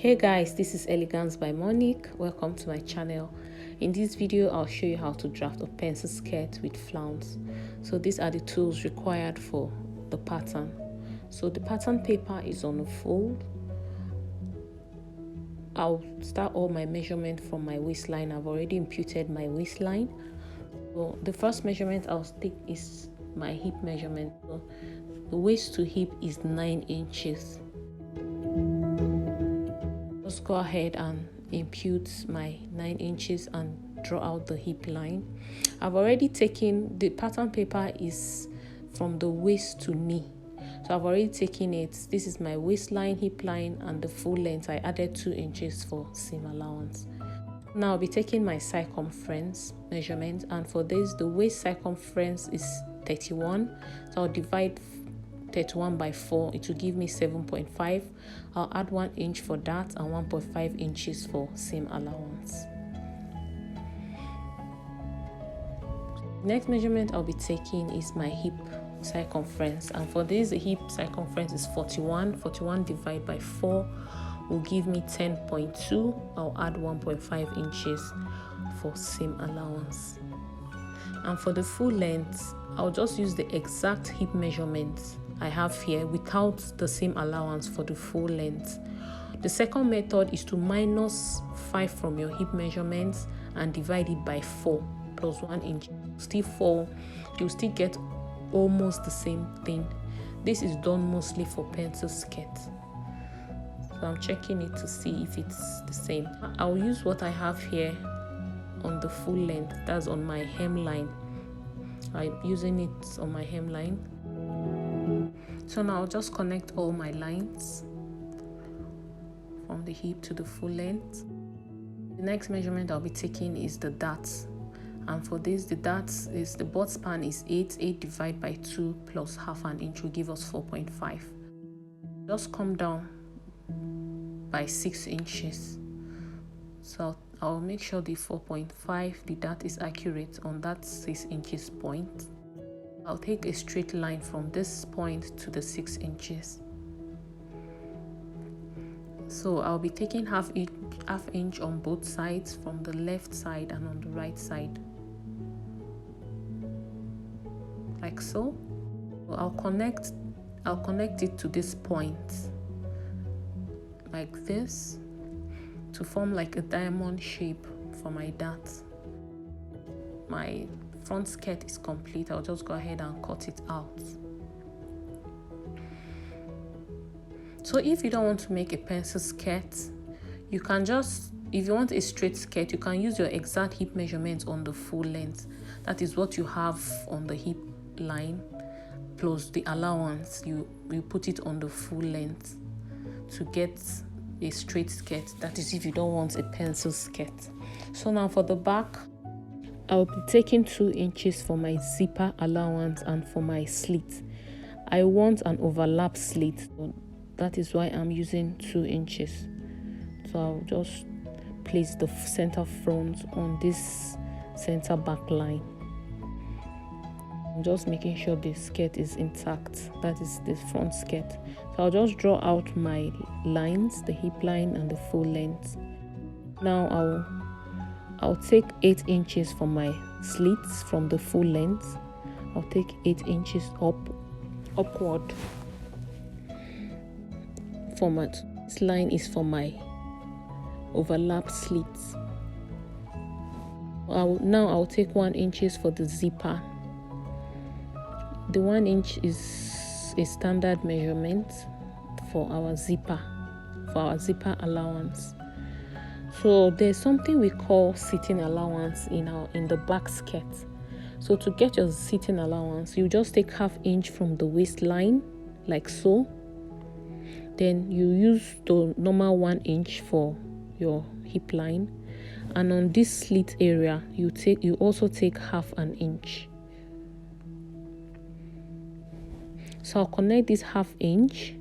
Hey guys, this is Elegance by Monique. Welcome to my channel. In this video, I'll show you how to draft a pencil skirt with flounce. So these are the tools required for the pattern. So the pattern paper is on a fold. I'll start all my measurement from my waistline. I've already imputed my waistline. So the first measurement I'll take is my hip measurement. So the waist to hip is 9 inches. Just go ahead and impute my 9 inches and draw out the hip line. I've already taken the pattern paper is from the waist to knee, so I've already taken it. This is my waistline, hip line, and the full length. I added 2 inches for seam allowance. Now I'll be taking my circumference measurement, and for this the waist circumference is 31, so I'll divide 31 by 4. It will give me 7.5. I'll add 1 inch for that and 1.5 inches for seam allowance. Next measurement I'll be taking is my hip circumference, and for this the hip circumference is 41. 41 divided by 4 will give me 10.2. I'll add 1.5 inches for seam allowance. And for the full length, I'll just use the exact hip measurement I have here without the seam allowance for the full length. The second method is to minus 5 from your hip measurements and divide it by 4 plus 1 inch. Still 4, you'll still get almost the same thing. This is done mostly for pencil skirt. So I'm checking it to see if it's the same. I'll use what I have here on the full length, that's on my hemline. I'm using it on my hemline. So now I'll just connect all my lines from the hip to the full length. The next measurement I'll be taking is the darts, and for this the darts is the butt span is 8 divided by 2 plus half an inch will give us 4.5. Just come down by 6 inches. So I'll make sure the 4.5, the dart is accurate on that 6 inches point. I'll take a straight line from this point to the 6 inches. So I'll be taking half inch on both sides, from the left side and on the right side, like so. So I'll connect it to this point like this to form like a diamond shape for my dart. My front skirt is complete. I'll just go ahead and cut it out. So if you don't want to make a pencil skirt, you can just, if you want a straight skirt, you can use your exact hip measurement on the full length. That is what you have on the hip line plus the allowance. You put it on the full length to get a straight skirt. That is if you don't want a pencil skirt. So now for the back, I'll be taking 2 inches for my zipper allowance and for my slit. I want an overlap slit, so that is why I'm using 2 inches. So I'll just place the center front on this center back line. I'm just making sure the skirt is intact. That is the front skirt. So I'll just draw out my lines, the hip line and the full length. Now I'll take 8 inches for my slits from the full length. I'll take 8 inches upward. This line is for my overlap slits. Now I'll take 1 inches for the zipper. The 1 inch is a standard measurement for our zipper allowance. So there's something we call sitting allowance in the back skirt. So to get your sitting allowance, you just take half inch from the waistline, like so. Then you use the normal 1 inch for your hip line, and on this slit area, you also take half an inch. So I'll connect this half inch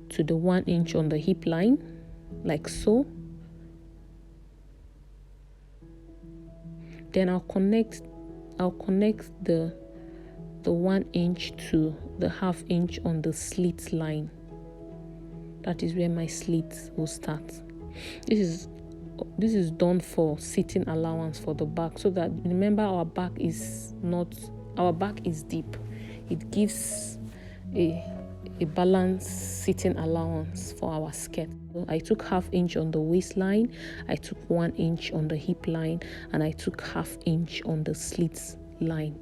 to the 1 inch on the hip line, like so. Then I'll connect the 1 inch to the half inch on the slit line. That is where my slit will start. This is done for sitting allowance for the back, so that, remember, our back is deep. It gives a balanced sitting allowance for our skirt. So I took 1/2 inch on the waistline, I took 1 inch on the hip line, and I took 1/2 inch on the slits line.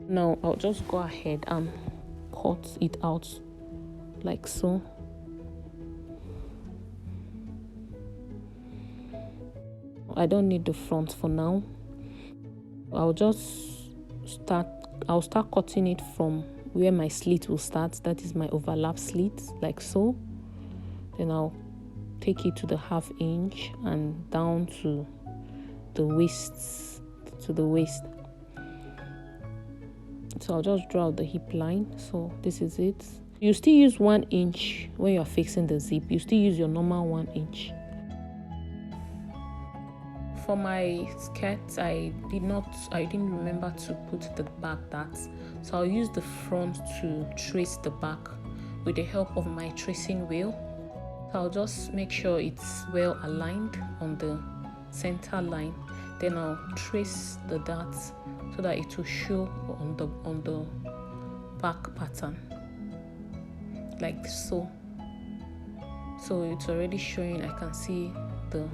Now I'll just go ahead and cut it out like so. I don't need the front for now. I'll start cutting it from where my slit will start. That is my overlap slit, like so. Then I'll take it to the 1/2 inch and down to the waist. So I'll just draw out the hip line. So this is it. You still use 1 inch when you're fixing the zip. You still use your normal 1 inch. For my skirt, I didn't remember to put the back darts, so I'll use the front to trace the back with the help of my tracing wheel. So I'll just make sure it's well aligned on the center line. Then I'll trace the darts so that it will show on the back pattern, like so. So it's already showing. I can see the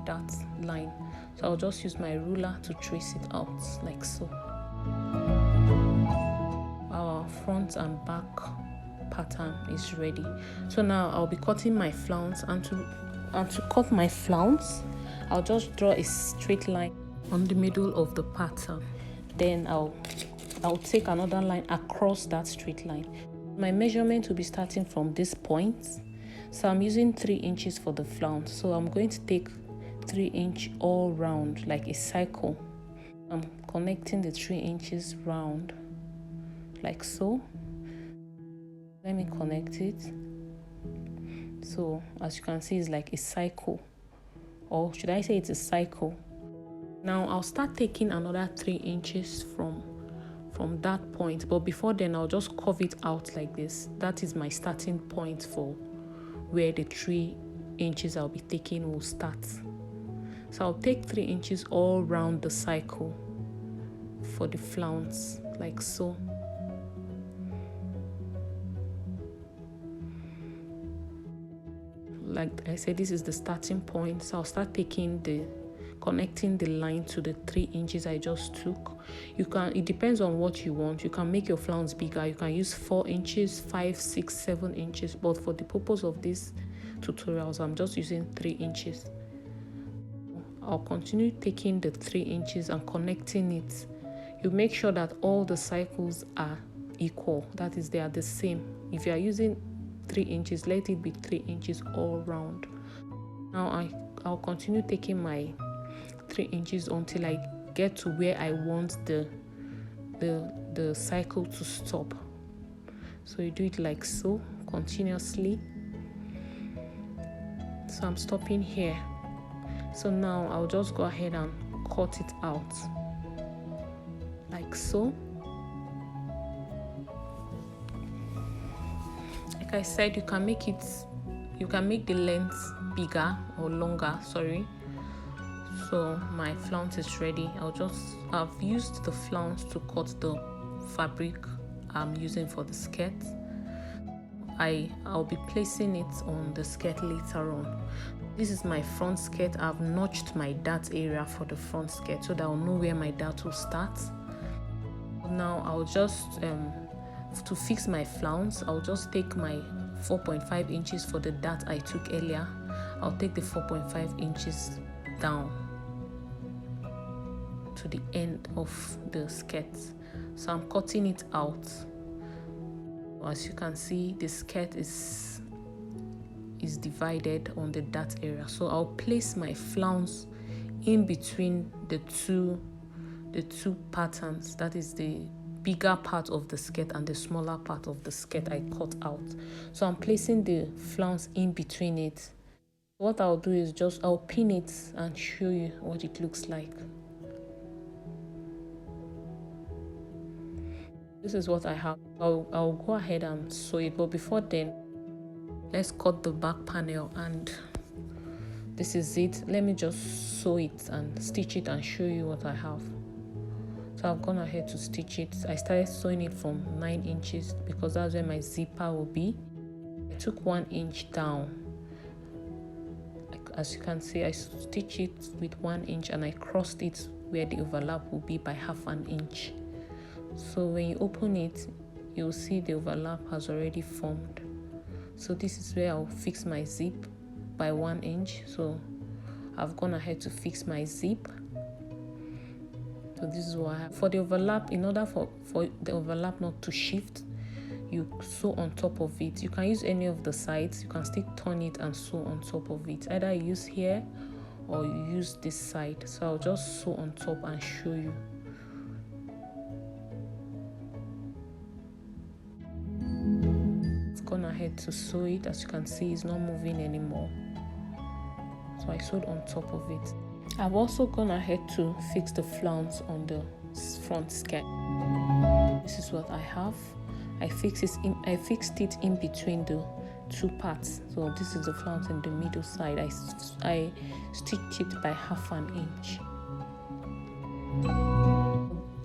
dart line, so I'll just use my ruler to trace it out like so. Our front and back pattern is ready. So now I'll be cutting my flounce, and to cut my flounce, I'll just draw a straight line on the middle of the pattern. Then I'll take another line across that straight line. My measurement will be starting from this point. So I'm using 3 inches for the flounce. So I'm going to take 3 inch all round, like a cycle. I'm connecting the 3 inches round, like so. Let me connect it. So as you can see, it's like a cycle, or should I say it's a cycle. Now I'll start taking another 3 inches from that point, but before then I'll just curve it out like this. That is my starting point for where the 3 inches I'll be taking will start. So I'll take 3 inches all round the cycle for the flounce, like so. Like I said, this is the starting point. So I'll start connecting the line to the 3 inches I just took. It depends on what you want. You can make your flounce bigger. You can use 4 inches, 5, 6, 7 inches. But for the purpose of these tutorials, I'm just using 3 inches. I'll continue taking the 3 inches and connecting it. You make sure that all the cycles are equal. That is, they are the same. If you are using 3 inches, let it be 3 inches all round. Now I'll continue taking my 3 inches until I get to where I want the cycle to stop. So you do it like so continuously. So I'm stopping here. So now I'll just go ahead and cut it out like so. Like I said, you can make the length bigger or longer, sorry. So my flounce is ready. I've used the flounce to cut the fabric I'm using for the skirt. I'll be placing it on the skirt later on. This is my front skirt. I've notched my dart area for the front skirt so that I'll know where my dart will start. Now I'll just to fix my flounce, I'll just take my 4.5 inches for the dart I took earlier. I'll take the 4.5 inches down to the end of the skirt. So I'm cutting it out. As you can see, the skirt is divided on the dart area. So I'll place my flounce in between the two patterns. That is the bigger part of the skirt and the smaller part of the skirt I cut out. So I'm placing the flounce in between it. What I'll do is I'll pin it and show you what it looks like. This is what I have. I'll go ahead and sew it, but before then, let's cut the back panel, and this is it. Let me just sew it and stitch it and show you what I have. So I've gone ahead to stitch it. I started sewing it from 9 inches because that's where my zipper will be. I took 1 inch down. As you can see, I stitched it with 1 inch and I crossed it where the overlap will be by half an inch. So when you open it, you'll see the overlap has already formed. So this is where I'll fix my zip by 1 inch. So I've gone ahead to fix my zip. So this is what I have. For the overlap, in order for the overlap not to shift, you sew on top of it. You can use any of the sides. You can still turn it and sew on top of it. Either you use here or you use this side. So I'll just sew on top and show you. I've gone ahead to sew it. As you can see, it's not moving anymore. So I sewed on top of it. I've also gone ahead to fix the flounce on the front skirt. This is what I have. I fixed it in between the 2 parts. So this is the flounce in the middle side. I stitched it by half an inch.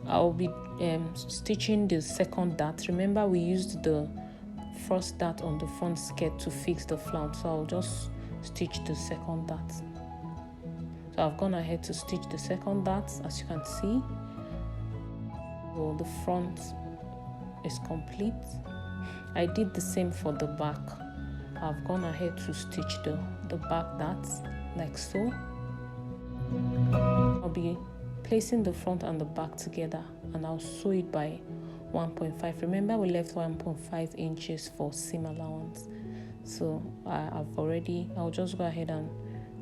I'll be stitching the second dart. Remember, we used the first dart on the front skirt to fix the flounce. So I'll just stitch the second dart. So I've gone ahead to stitch the second dart, as you can see. So the front is complete. I did the same for the back. I've gone ahead to stitch the back darts like so. I'll be placing the front and the back together, and I'll sew it by 1.5. Remember, we left 1.5 inches for seam allowance. So I'll just go ahead and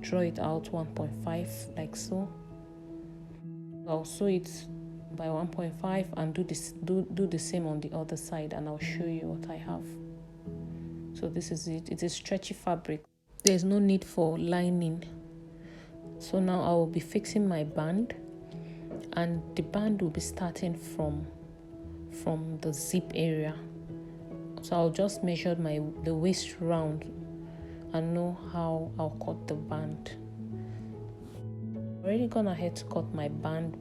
draw it out 1.5 like so. I'll sew it by 1.5 and do the same on the other side, and I'll show you what I have. So this is it. It is stretchy fabric. There's no need for lining. So now I will be fixing my band, and the band will be starting from the zip area. So I'll just measure the waist round and know how I'll cut the band. Already gone ahead to cut my band.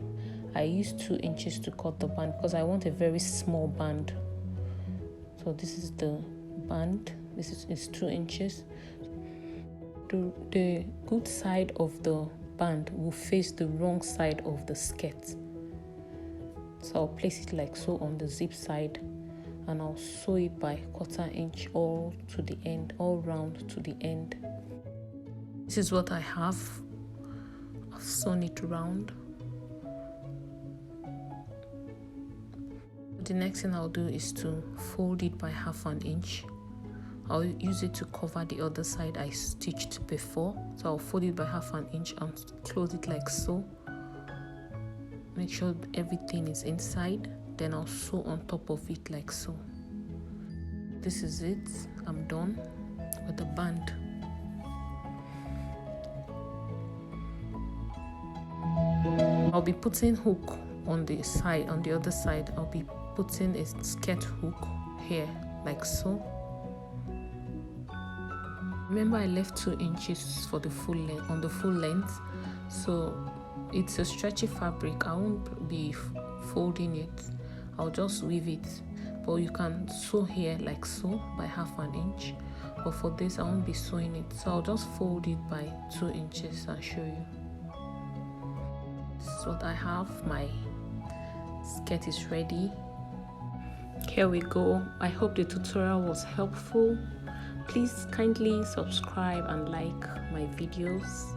I used 2 inches to cut the band because I want a very small band. So this is the band. This is 2 inches. The good side of the band will face the wrong side of the skirt. So I'll place it like so on the zip side, and I'll sew it by 1/4 inch all to the end, all round to the end. This is what I have. I've sewn it round. The next thing I'll do is to fold it by 1/2 inch. I'll use it to cover the other side I stitched before. So I'll fold it by 1/2 inch and close it like so. Make sure everything is inside. Then I'll sew on top of it like so. This is it. I'm done with the band. I'll be putting hook on the side, on the other side. I'll be putting a skirt hook here like so. Remember, I left 2 inches for the full length, on the full length. So it's a stretchy fabric. I won't be folding it. I'll just weave it. But you can sew here like so by 1/2 inch. But for this, I won't be sewing it. So I'll just fold it by 2 inches and show you. This is what I have. My skirt is ready. Here we go. I hope the tutorial was helpful. Please kindly subscribe and like my videos.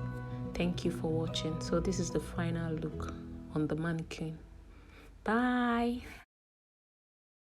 Thank you for watching. So this is the final look on the mannequin. Bye.